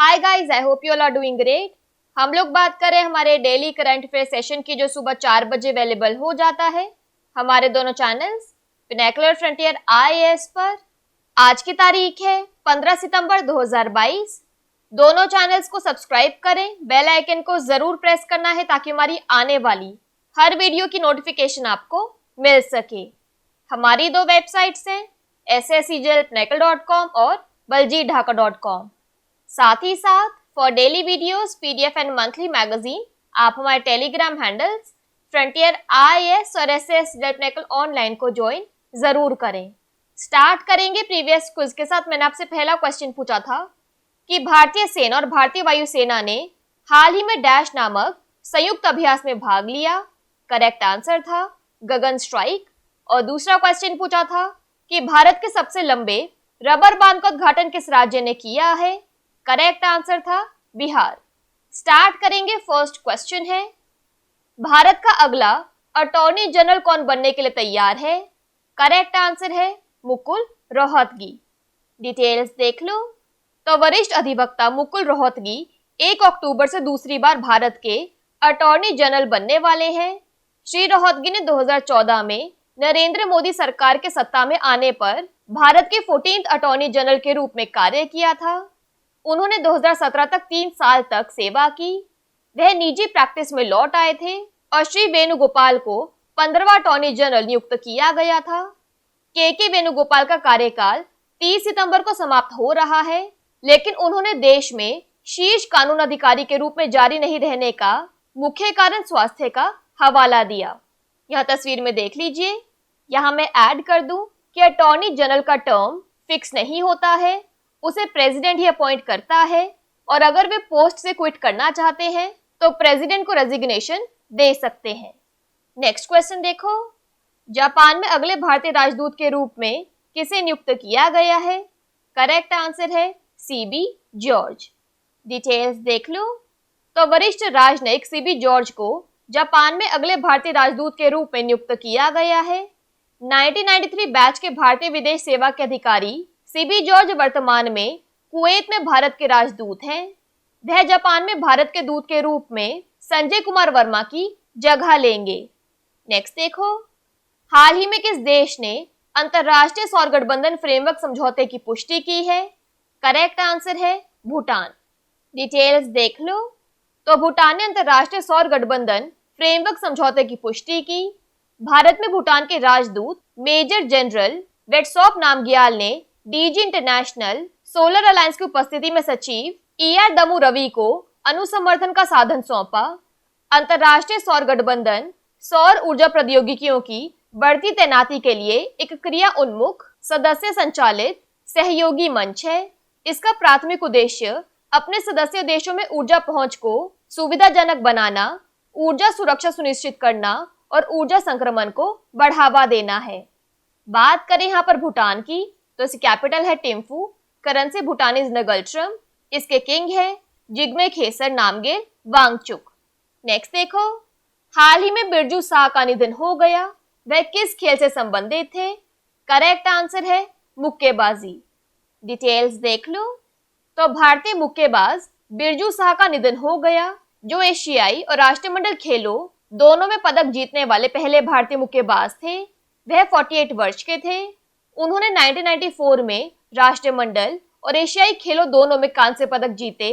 Hi guys, I hope you all are doing great. हम लोग बात करें हमारे डेली करंट अफेयर सेशन की, जो सुबह 4 बजे अवेलेबल हो जाता है हमारे दोनों चैनल्स पिनेकुलर फ्रंटियर IAS पर। आज की तारीख है 15 सितंबर 2022। दोनों चैनल्स को सब्सक्राइब करें, बेल आइकन को जरूर प्रेस करना है ताकि हमारी आने वाली हर वीडियो की नोटिफिकेशन आपको मिल सके। हमारी दो वेबसाइट्स हैं sscjlpinnacle.com और baljeetdhaka.com। साथ ही साथ for daily videos, PDF and monthly magazine आप हमारे टेलीग्राम हैंडल्स फ्रंटियर IAS और SS ऑनलाइन को ज्वाइन जरूर करें। स्टार्ट करेंगे प्रीवियस क्विज के साथ। मैंने आपसे पहला क्वेश्चन पूछा था कि भारतीय सेना और भारतीय वायुसेना ने हाल ही में डैश नामक संयुक्त अभ्यास में भाग लिया। करेक्ट आंसर था गगन स्ट्राइक। और दूसरा क्वेश्चन पूछा था कि भारत के सबसे लंबे रबर बांध का उद्घाटन किस राज्य ने किया है। करेक्ट आंसर था बिहार। स्टार्ट करेंगे। फर्स्ट क्वेश्चन है, भारत का अगला अटॉर्नी जनरल कौन बनने के लिए तैयार है। करेक्ट आंसर है मुकुल रोहतगी। डिटेल्स देख लो। तो वरिष्ठ अधिवक्ता मुकुल रोहतगी 1 अक्टूबर से दूसरी बार भारत के अटॉर्नी जनरल बनने वाले हैं। श्री रोहतगी ने 2014 में नरेंद्र मोदी सरकार के सत्ता में आने पर भारत के 14th अटॉर्नी जनरल के रूप में कार्य किया था। उन्होंने 2017 तक 3 साल तक सेवा की। वह निजी प्रैक्टिस में लौट आए थे और श्री वेणुगोपाल को 15वां अटॉर्नी जनरल नियुक्त किया गया था। के वेणुगोपाल का कार्यकाल 30 सितंबर को समाप्त हो रहा है, लेकिन उन्होंने देश में शीर्ष कानून अधिकारी के रूप में जारी नहीं रहने का मुख्य कारण स्वास्थ्य का हवाला दिया। यह तस्वीर में देख लीजिए। यहाँ मैं ऐड कर दूं कि अटॉर्नी जनरल का टर्म फिक्स नहीं होता है, उसे प्रेसिडेंट ही अपॉइंट करता है और अगर वे पोस्ट से क्विट करना चाहते हैं तो प्रेसिडेंट को रेजिग्नेशन दे सकते हैं। नेक्स्ट क्वेश्चन देखो, जापान में अगले भारतीय राजदूत के रूप में किसे नियुक्त किया गया है। करेक्ट आंसर है CB जॉर्ज। डिटेल्स देख लो। तो वरिष्ठ राजनयिक CB जॉर्ज को जापान में अगले भारतीय राजदूत के रूप में नियुक्त किया गया है। 1993 बैच के भारतीय विदेश सेवा के अधिकारी CB जॉर्ज वर्तमान में कुवैत में भारत के राजदूत हैं। वह जापान में भारत के दूत के रूप में संजय कुमार वर्मा की जगह लेंगे। नेक्स्ट देखो, हाल ही में किस देश ने अंतरराष्ट्रीय सौर गठबंधन फ्रेमवर्क समझौते की पुष्टि की है। करेक्ट आंसर है भूटान। डिटेल्स देख लो। तो भूटान ने अंतरराष्ट्रीय सौर गठबंधन फ्रेमवर्क समझौते की पुष्टि की। भारत में भूटान के राजदूत मेजर जनरल वेटसॉप नामग्याल ने DG इंटरनेशनल सोलर अलायंस की उपस्थिति में सचिव ER दमू रवि को अनुसमर्थन का साधन सौंपा। अंतरराष्ट्रीय सौर गठबंधन सौर ऊर्जा प्रौद्योगिकियों की बढ़ती तैनाती के लिए एक क्रिया उन्मुख सदस्य संचालित सहयोगी मंच है। इसका प्राथमिक उद्देश्य अपने सदस्य देशों में ऊर्जा पहुंच को सुविधाजनक बनाना, ऊर्जा सुरक्षा सुनिश्चित करना और ऊर्जा संक्रमण को बढ़ावा देना है। बात करें यहाँ पर भूटान की, तो इसकी कैपिटल है टिम्फू। करेंसी भूटानीज नगल्ट्रम। इसके किंग है जिग्मे खेसर नामग्येल वांगचुक। नेक्स्ट देखो, हाल ही में बिरजू शाह का निधन हो गया। वह किस खेल से संबंधित थे। करेक्ट आंसर है मुक्केबाजी। डिटेल्स देख लो। तो भारतीय मुक्केबाज बिरजू शाह का निधन हो गया, जो एशियाई और राष्ट्रमंडल खेलों दोनों में पदक जीतने वाले पहले भारतीय मुक्केबाज थे। वह 48 वर्ष के थे। उन्होंने 1994 में राष्ट्रमंडल और एशियाई खेलों दोनों में कांस्य पदक जीते।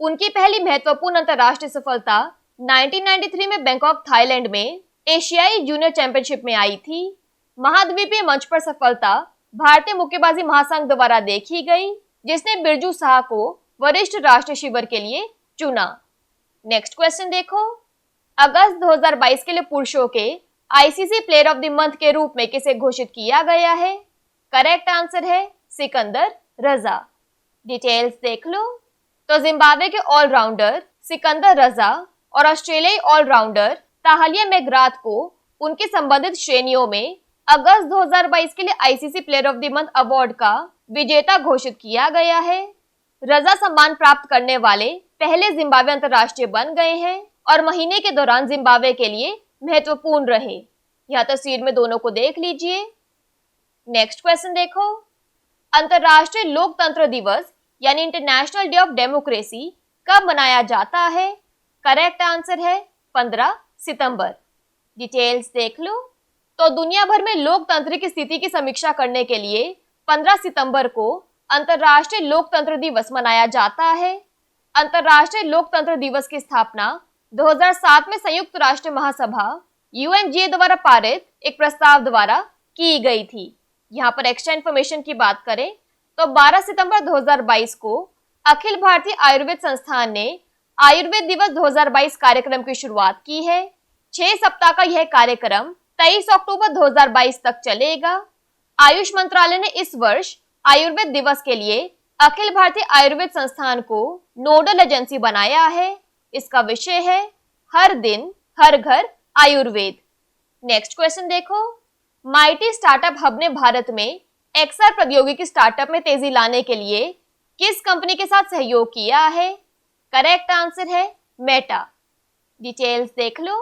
उनकी पहली महत्वपूर्ण अंतर्राष्ट्रीय सफलता 1993 में बैंकॉक थाईलैंड में एशियाई जूनियर चैंपियनशिप में आई थी। महाद्वीपीय मंच पर सफलता भारतीय मुक्केबाजी महासंघ द्वारा देखी गई, जिसने बिरजू शाह को वरिष्ठ राष्ट्रीय शिविर के लिए चुना। नेक्स्ट क्वेश्चन देखो, अगस्त 2022 के लिए पुरुषों के ICC player of the month के रूप में किसे घोषित किया गया है। करेक्ट आंसर है सिकंदर रजा। डिटेल्स देख लो। तो जिम्बाब्वे के ऑलराउंडर सिकंदर रजा और ऑस्ट्रेलियाई ऑलराउंडर ताहलिया मैकग्राथ को उनकी संबंधित श्रेणियों में अगस्त 2022 के लिए ICC player of the month award का विजेता घोषित किया गया है। रजा सम्मान प्राप्त करने वाले पहले जिम्बाब्वे अंतर्राष्ट्रीय बन गए हैं और महीने के दौरान जिम्बाब्वे के लिए महत्वपूर्ण रहे। यह तस्वीर में दोनों को देख लीजिए। नेक्स्ट क्वेश्चन देखो, अंतरराष्ट्रीय लोकतंत्र दिवस यानी इंटरनेशनल डे ऑफ डेमोक्रेसी कब मनाया जाता है? करेक्ट आंसर है 15 सितंबर। डिटेल्स देख लो। तो दुनिया भर में लोकतंत्र की स्थिति की समीक्षा करने के लिए 15 सितंबर को अंतर्राष्ट्रीय लोकतंत्र दिवस मनाया जाता है। अंतर्राष्ट्रीय लोकतंत्र दिवस की स्थापना 2007 में संयुक्त राष्ट्र महासभा UNGA द्वारा पारित एक प्रस्ताव द्वारा की गई थी। यहाँ पर एक्स्ट्रा इन्फॉर्मेशन की बात करें तो 12 सितंबर 2022 को अखिल भारतीय आयुर्वेद संस्थान ने आयुर्वेद दिवस 2022 कार्यक्रम की शुरुआत की है। 6 सप्ताह का यह कार्यक्रम 23 अक्टूबर 2022 तक चलेगा। आयुष मंत्रालय ने इस वर्ष आयुर्वेद दिवस के लिए अखिल भारतीय आयुर्वेद संस्थान को नोडल एजेंसी बनाया है। इसका विषय है हर दिन हर घर आयुर्वेद। नेक्स्ट क्वेश्चन देखो। माइटी स्टार्टअप हब ने भारत में XR प्रौद्योगिकी स्टार्टअप में तेजी लाने के लिए किस कंपनी के साथ सहयोग किया है? करेक्ट आंसर है मेटा। डिटेल्स देख लो।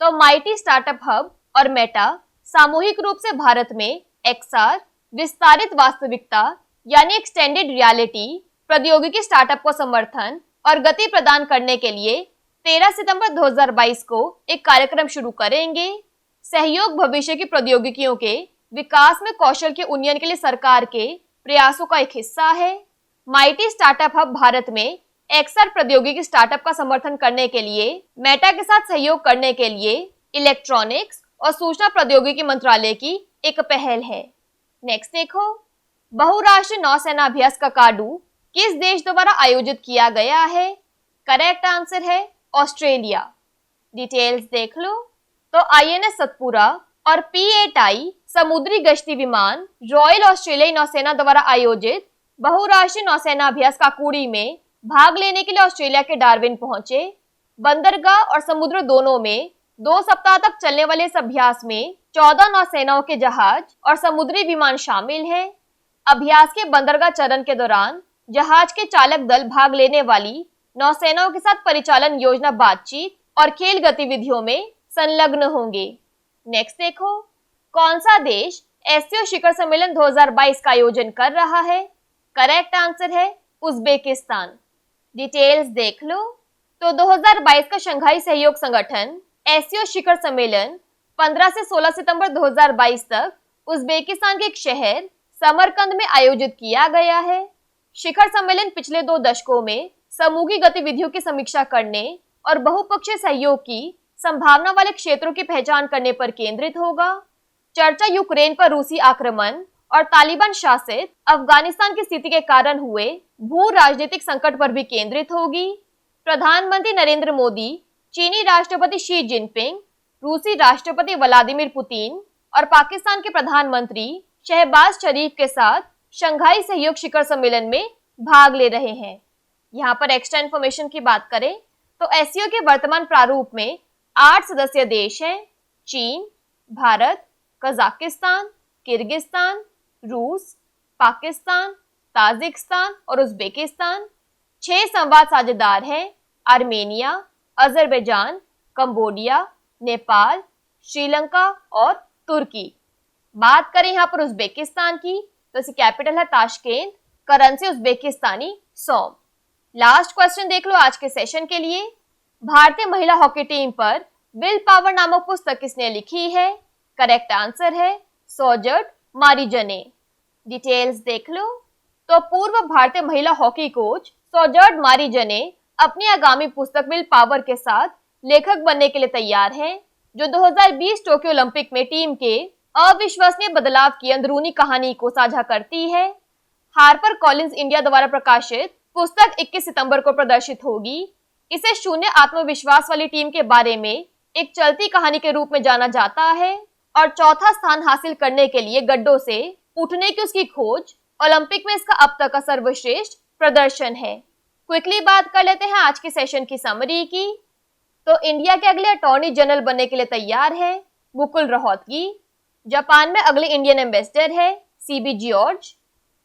तो माइटी स्टार्टअप हब और मेटा सामूहिक रूप से भारत में XR विस्तारित वास्तविकता यानी एक्सटेंडेड रियलिटी प्रौद्योगिकी स्टार्टअप को समर्थन और गति प्रदान करने के लिए 13 सितंबर 2022 को एक कार्यक्रम शुरू करेंगे। सहयोग भविष्य की प्रौद्योगिकियों के विकास में कौशल के उन्नयन के लिए सरकार के प्रयासों का एक हिस्सा है। माइटी स्टार्टअप हब भारत में XR प्रौद्योगिकी स्टार्टअप का समर्थन करने के लिए मेटा के साथ सहयोग करने के लिए इलेक्ट्रॉनिक्स और सूचना प्रौद्योगिकी मंत्रालय की एक पहल है। नेक्स्ट देखो। बहुराष्ट्रीय नौसेना अभ्यास ककाडू किस देश द्वारा आयोजित किया गया है? करेक्ट आंसर है ऑस्ट्रेलिया। डिटेल्स देख लो। तो INS सतपुरा और P8I समुद्री गश्ती विमान रॉयल ऑस्ट्रेलियाई नौसेना द्वारा आयोजित बहुराष्ट्रीय नौसेना अभ्यास काकुड़ी में भाग लेने के लिए ऑस्ट्रेलिया के डार्विन पहुंचे। बंदरगाह और समुद्र दोनों में 2 सप्ताह तक चलने वाले इस अभ्यास में 14 नौसेनाओं के जहाज और समुद्री विमान शामिल हैं। अभ्यास के बंदरगाह चरण के दौरान जहाज के चालक दल भाग लेने वाली नौसेनाओं के साथ परिचालन योजना, बातचीत और खेल गतिविधियों में संलग्न होंगे। नेक्स्ट देखो। कौन सा देश एससीओ शिखर सम्मेलन 2022 का आयोजन कर रहा है? करेक्ट आंसर है उज्बेकिस्तान। डिटेल्स देख लो। तो 2022 का शंघाई सहयोग संगठन एससीओ शिखर सम्मेलन 15 से 16 सितंबर 2022 तक उज्बेकिस्तान के एक शहर समरकंद में आयोजित किया गया है। शिखर सम्मेलन पिछले 2 दशकों में समूही गतिविधियों की समीक्षा करने और बहुपक्षीय सहयोग की संभावना वाले क्षेत्रों की पहचान करने पर केंद्रित होगा। चर्चा यूक्रेन पर रूसी आक्रमण और तालिबान शासित अफगानिस्तान की स्थिति के कारण हुए भू राजनीतिक संकट पर भी केंद्रित होगी। प्रधानमंत्री नरेंद्र मोदी, चीनी राष्ट्रपति शी जिनपिंग, रूसी राष्ट्रपति व्लादिमीर पुतिन और पाकिस्तान के प्रधानमंत्री शहबाज शरीफ के साथ शंघाई सहयोग शिखर सम्मेलन में भाग ले रहे हैं। यहाँ पर एक्स्ट्रा इन्फॉर्मेशन की बात करें तो एससीओ के वर्तमान प्रारूप में 8 सदस्य देश हैं। चीन, भारत, कजाकिस्तान, किर्गिस्तान, रूस, पाकिस्तान, ताजिकिस्तान और उज्बेकिस्तान। 6 संवाद साझेदार हैं। Armenia, Azerbaijan, Cambodia, Nepal, Sri Lanka और तुर्की। बात करें यहाँ पर उज्बेकिस्तान की तो इसकी कैपिटल है ताशकेंत, करेंसी उज्बेकिस्तानी सौम। लास्ट क्वेश्चन देख लो आज के सेशन के लिए। भारतीय महिला हॉकी टीम पर विल पावर नामक पुस्तक किसने लिखी है? करेक्ट आंसर है सोजर्ट मारिजने। डिटेल्स देख लो। तो पूर्व भारतीय महिला हॉकी कोच सोजर्ट मारिजने अपनी आगामी पुस्तक विल पावर के साथ लेखक बनने के लिए तैयार हैं, जो 2020 टोक्यो ओलंपिक में टीम के अविश्वसनीय बदलाव की अंदरूनी कहानी को साझा करती है। हार्पर कॉलिंस इंडिया द्वारा प्रकाशित पुस्तक 21 सितंबर को प्रदर्शित होगी। इसे शून्य आत्मविश्वास वाली टीम के बारे में एक चलती कहानी के रूप में जाना जाता है और चौथा स्थान हासिल करने के लिए गड्ढों से उठने की उसकी खोज ओलंपिक में इसका अब तक का सर्वश्रेष्ठ प्रदर्शन है। क्विकली बात कर लेते हैं आज के सेशन की समरी की। तो इंडिया के अगले अटॉर्नी जनरल बनने के लिए तैयार है मुकुल रोहतगी। जापान में अगले इंडियन एम्बेसडर है CB George.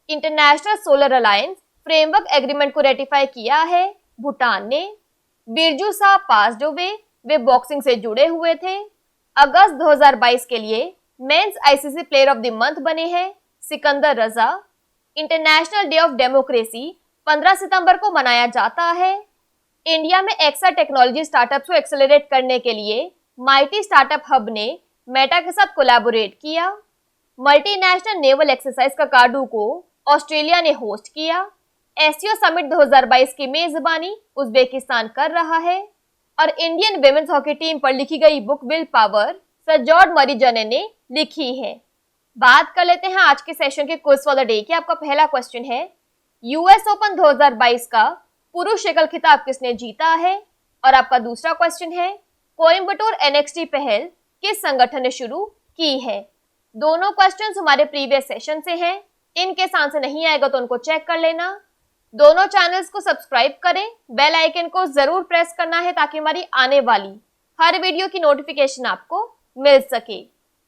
International solar alliance framework agreement को रेटिफाई किया है भूटान ने। बिरजू साहब पास्ड अवे, वे बॉक्सिंग से जुड़े हुए थे। अगस्त 2022 के लिए men's ICC player of the month बने हैं Sikandar Raza. International day of democracy 15 सितंबर को मनाया जाता है। इंडिया में एक्सा टेक्नोलॉजी स्टार्टअप्स को एक्सेलरेट करने के लिए माइटी स्टार्टअप हब ने मेटा के साथ कोलैबोरेट किया। मल्टीनेशनल नेवल एक्सरसाइज का कार्डू को ऑस्ट्रेलिया ने होस्ट किया। एससीओ समिट 2022 की मेजबानी उज्बेकिस्तान कर रहा है। और इंडियन विमेन्स हॉकी टीम पर लिखी गई book will power sir George मरीजने ने लिखी है। बात कर लेते हैं आज के सेशन के क्विज फॉर द डे की। आपका पहला क्वेश्चन है, यूएस ओपन 2022 का पुरुष एकल खिताब किसने जीता है? और आपका दूसरा क्वेश्चन है, कोयम्बटूर एनएक्सटी पहल किस संगठन ने शुरू की है? दोनों क्वेश्चंस हमारे प्रीवियस सेशन से हैं। इनके आंसर नहीं आएगा तो उनको चेक कर लेना। दोनों चैनल्स को सब्सक्राइब करें, बेल आइकन को जरूर प्रेस करना है ताकि हमारी आने वाली हर वीडियो की नोटिफिकेशन आपको मिल सके।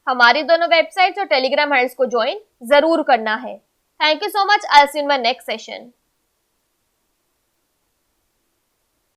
हमारी दोनों वेबसाइट्स और टेलीग्राम हैंडल्स को ज्वाइन जरूर करना है। Thank you so much. I will see you in my next session.